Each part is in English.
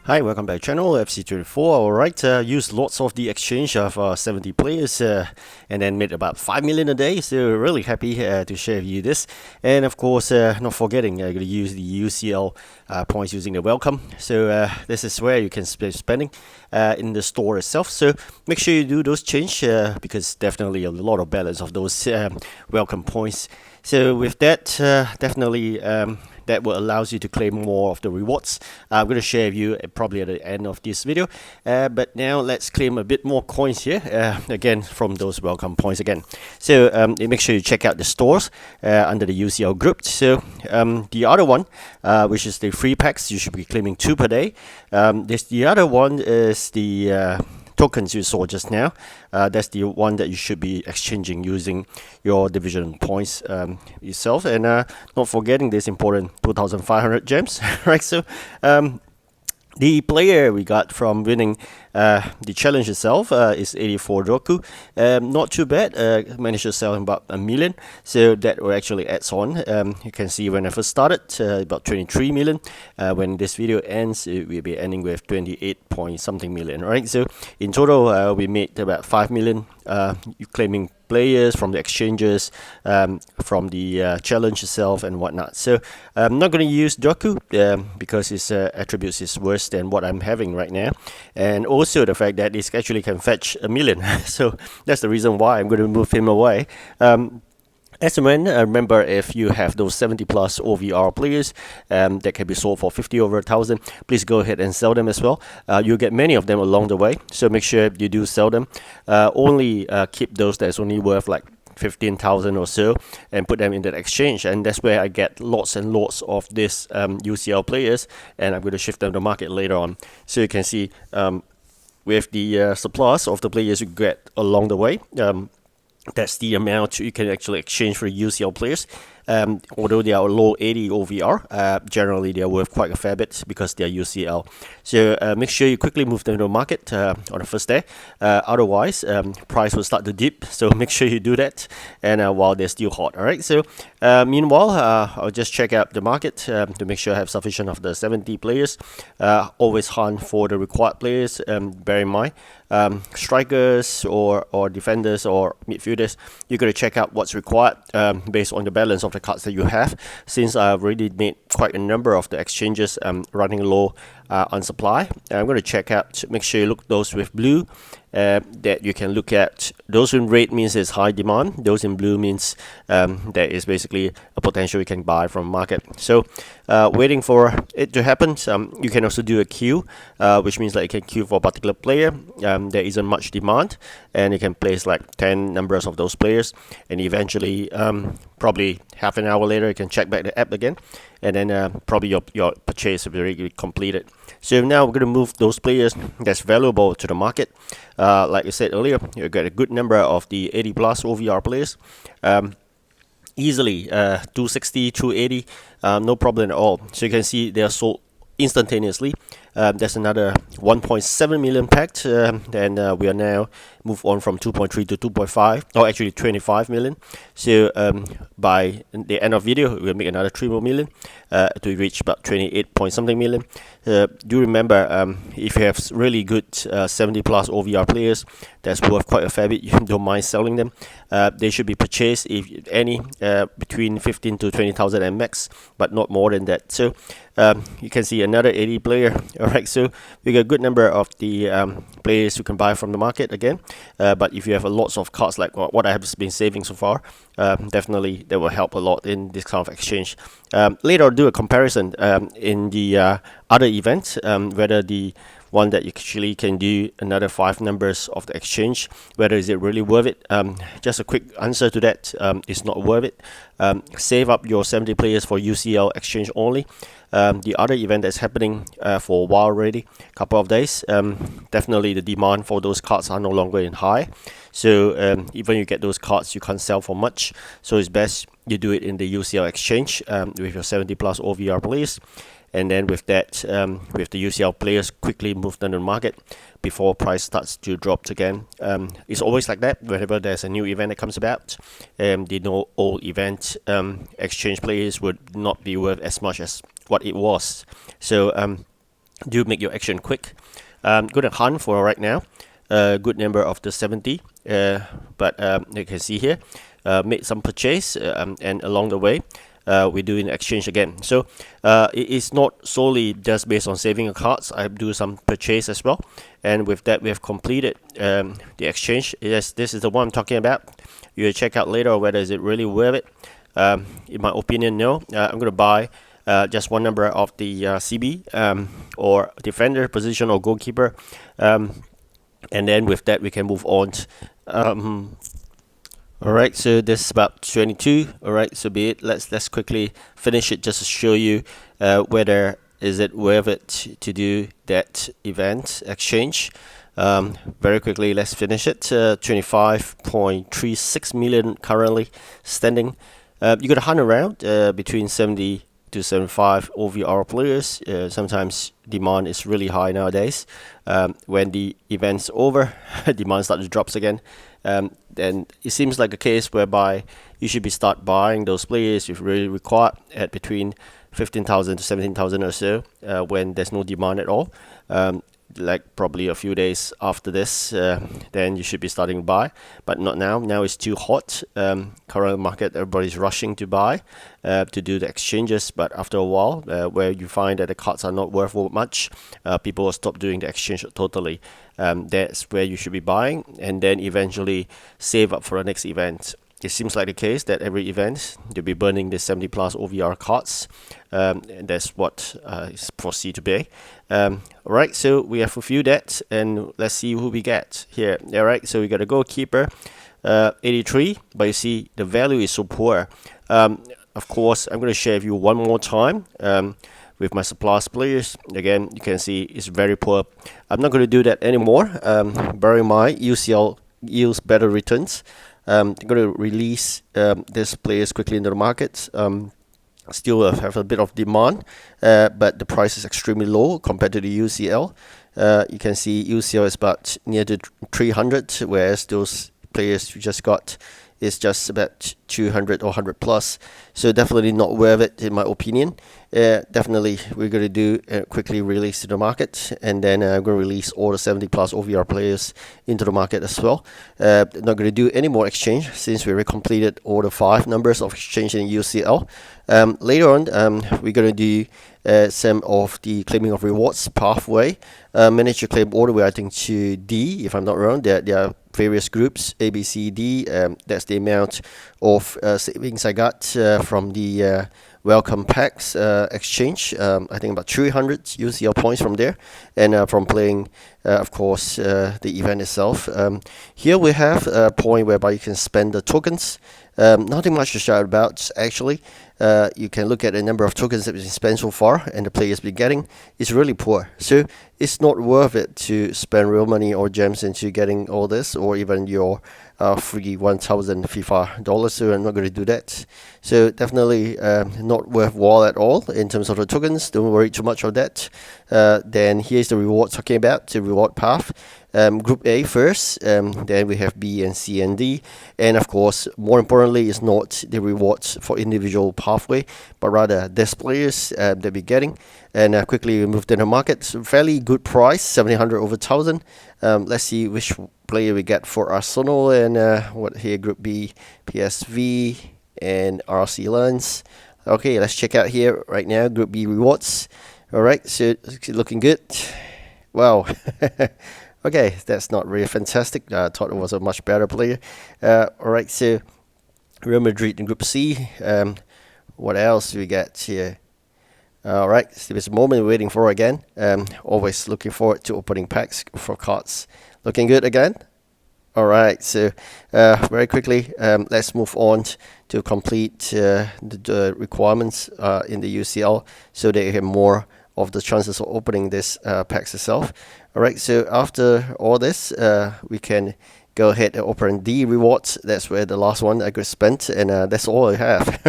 Hi, welcome back to channel FC24. Alright, used lots of the exchange of 70 players and then made about 5 million a day. So really happy to share with you this. And of course, not forgetting, I'm going to use the UCL points using the welcome. So this is where you can spending in the store itself. So make sure you do those change because definitely a lot of balance of those welcome points. So with that, definitely that will allows you to claim more of the rewards. I'm going to share with you probably at the end of this video. But now let's claim a bit more coins here, again from those welcome points again. So make sure you check out the stores under the UCL group. So the other one, which is the free packs, you should be claiming 2 per day. The other one is the tokens you saw just now. That's the one that you should be exchanging using your division points yourself, and not forgetting this important 2,500 gems. Right, so the player we got from winning the challenge itself is 84 Roku. Not too bad. Managed to sell him about 1 million. So that will actually adds on. You can see when I first started, about 23 million. When this video ends, it will be ending with 28 point something million. Right. So in total, we made about 5 million. Claiming players from the exchanges, from the challenge itself and whatnot. So I'm not going to use Doku because his attributes is worse than what I'm having right now, and also the fact that this actually can fetch 1 million. So that's the reason why I'm going to move him away. As and when, remember, if you have those 70 plus OVR players that can be sold for 50 over 1,000, please go ahead and sell them as well. You'll get many of them along the way, so make sure you do sell them. Only keep those that's only worth like 15,000 or so and put them in that exchange, and that's where I get lots and lots of this UCL players, and I'm going to shift them to market later on. So you can see with the surplus of the players you get along the way, that's the amount you can actually exchange for UCL players. Although they are low 80 OVR, generally they are worth quite a fair bit because they are UCL. So make sure you quickly move them to the market on the first day. Otherwise, price will start to dip. So make sure you do that, and while they're still hot. All right. So meanwhile, I'll just check out the market to make sure I have sufficient of the 70 players. Always hunt for the required players. Bear in mind, strikers or defenders or midfielders, you're going to check out what's required based on the balance of the cards that you have. Since I've already made quite a number of the exchanges running low on supply, I'm going to check out, make sure you look those with blue, that you can look at. Those in red means there's high demand. Those in blue means there is basically a potential you can buy from market. So waiting for it to happen. You can also do a queue, which means that you can queue for a particular player. There isn't much demand, and you can place like 10 numbers of those players, and eventually probably half an hour later you can check back the app again, and then probably your purchase will be already completed. So now we're going to move those players that's valuable to the market. Like I said earlier, you get a good number of the 80 plus OVR players. Easily 260, 280, no problem at all. So you can see they are sold instantaneously. There's another 1.7 million packed, and we are now moved on from 2.3 to 2.5, or actually 25 million. So by the end of video, we'll make another 3 more million to reach about 28 point something million. Do remember, if you have really good 70 plus OVR players, that's worth quite a fair bit. You don't mind selling them. They should be purchased, if any, between 15 to 20,000 and max, but not more than that. So you can see another 80 player. Alright, so we got a good number of the players you can buy from the market again. But if you have a lots of cards like what I have been saving so far, definitely that will help a lot in this kind of exchange. Later I'll do a comparison in the other events, whether the one that you actually can do another 5 numbers of the exchange, whether is it really worth it. Just a quick answer to that, it's not worth it. Save up your 70 players for UCL exchange only. The other event that's happening for a while already, couple of days, definitely the demand for those cards are no longer in high. So even you get those cards, you can't sell for much. So it's best you do it in the UCL exchange with your 70 plus OVR players. And then with that, with the UCL players, quickly move them to the market before price starts to drop again. It's always like that whenever there's a new event that comes about. The old event exchange players would not be worth as much as what it was. So do make your action quick. Good at hunt for right now. Good number of the 70, but you can see here, made some purchase, and along the way, we're doing exchange again. So it is not solely just based on saving cards. I do some purchase as well, and with that we have completed the exchange. Yes, this is the one I'm talking about. You check out later whether is it really worth it. In my opinion, no. I'm gonna buy just one number of the CB, or defender position or goalkeeper, and then with that we can move on. Alright, so this is about 22. Alright, so be it. Let's quickly finish it just to show you whether is it worth it to do that event exchange. Very quickly, let's finish it. 25.36 million currently standing. You got to hunt around between 70 to 75 OVR players. Sometimes demand is really high nowadays. When the event's over, demand starts to drop again. Then it seems like a case whereby you should be start buying those players if really required at between 15,000 to 17,000 or so, when there's no demand at all. Like probably a few days after this, then you should be starting to buy, but not now. Now it's too hot. Current market, everybody's rushing to buy, to do the exchanges, but after a while, where you find that the cards are not worth much, people will stop doing the exchange totally. That's where you should be buying, and then eventually save up for the next event. It seems like the case that every event you'll be burning the 70 plus OVR cards, and that's what is foreseen to be. Alright, so we have fulfilled that, and let's see who we get here. Alright, so we got a goalkeeper, 83, but you see the value is so poor. Of course, I'm going to share with you one more time with my surplus players. Again, you can see it's very poor. I'm not going to do that anymore. Bear in mind, UCL yields better returns. I'm going to release these players quickly into the market. Still have a bit of demand, but the price is extremely low compared to the UCL. You can see UCL is about near to 300, whereas those players you just got is just about 200 or 100 plus. So definitely not worth it in my opinion. Definitely we're going to do quickly release to the market, and then I'm going to release all the 70 plus OVR players into the market as well. Not going to do any more exchange since we already completed all the 5 numbers of exchange in UCL. Later on, we're going to do some of the claiming of rewards pathway. Manage to claim all the way, I think, to D, if I'm not wrong. There are various groups, A, B, C, D. That's the amount of savings I got from the welcome packs exchange. I think about 300 UCL points from there, and from playing, of course, the event itself. Here we have a point whereby you can spend the tokens. Nothing much to shout about, actually. You can look at the number of tokens that we've spent so far, and the players been getting is really poor. So it's not worth it to spend real money or gems into getting all this, or even your free 1,000 FIFA dollars. So I'm not going to do that. So definitely not worthwhile at all in terms of the tokens. Don't worry too much of that. Then here's the reward talking about the reward path. Group A first, then we have B and C and D, and of course, more importantly, is not the rewards for individual pathway, but rather this players that we're getting. And quickly we move to the market. So fairly good price, 700 over 1,000. Let's see which player we get for Arsenal, and what here, Group B, PSV and RC Lens. Okay, let's check out here right now, Group B rewards. Alright, so it's looking good. Wow. Okay, that's not really fantastic. I thought it was a much better player. Alright, so Real Madrid in Group C. What else do we get here? Alright, so there's a moment we're waiting for again. Always looking forward to opening packs for cards. Looking good again. Alright, so very quickly, let's move on to complete the requirements in the UCL, so they have more of the chances of opening this packs itself. Alright, so after all this, we can go ahead and open D rewards. That's where the last one I could spend, and that's all I have.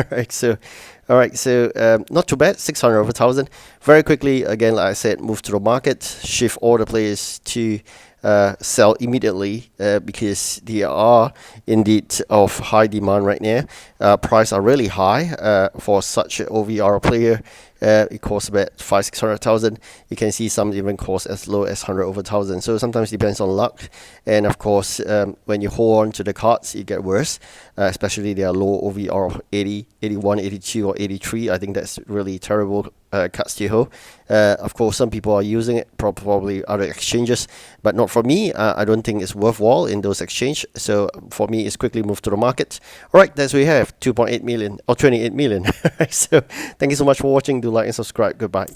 Alright, so not too bad, 600 over 1,000. Very quickly, again, like I said, move to the market, shift all the players to sell immediately because they are indeed of high demand right now. Price are really high for such an OVR player. It costs about 500,000-600,000. You can see some even cost as low as 100 over 1,000. So sometimes depends on luck. And of course, when you hold on to the cards, it get worse. Especially they are low OVR of 80, 81, 82, or 83. I think that's really terrible cards to hold. Of course, some people are using it, probably other exchanges, but not for me. I don't think it's worthwhile in those exchange. So for me, it's quickly move to the market. All right, that's what we have, 2.8 million or 28 million. So thank you so much for watching. Do like and subscribe. Goodbye.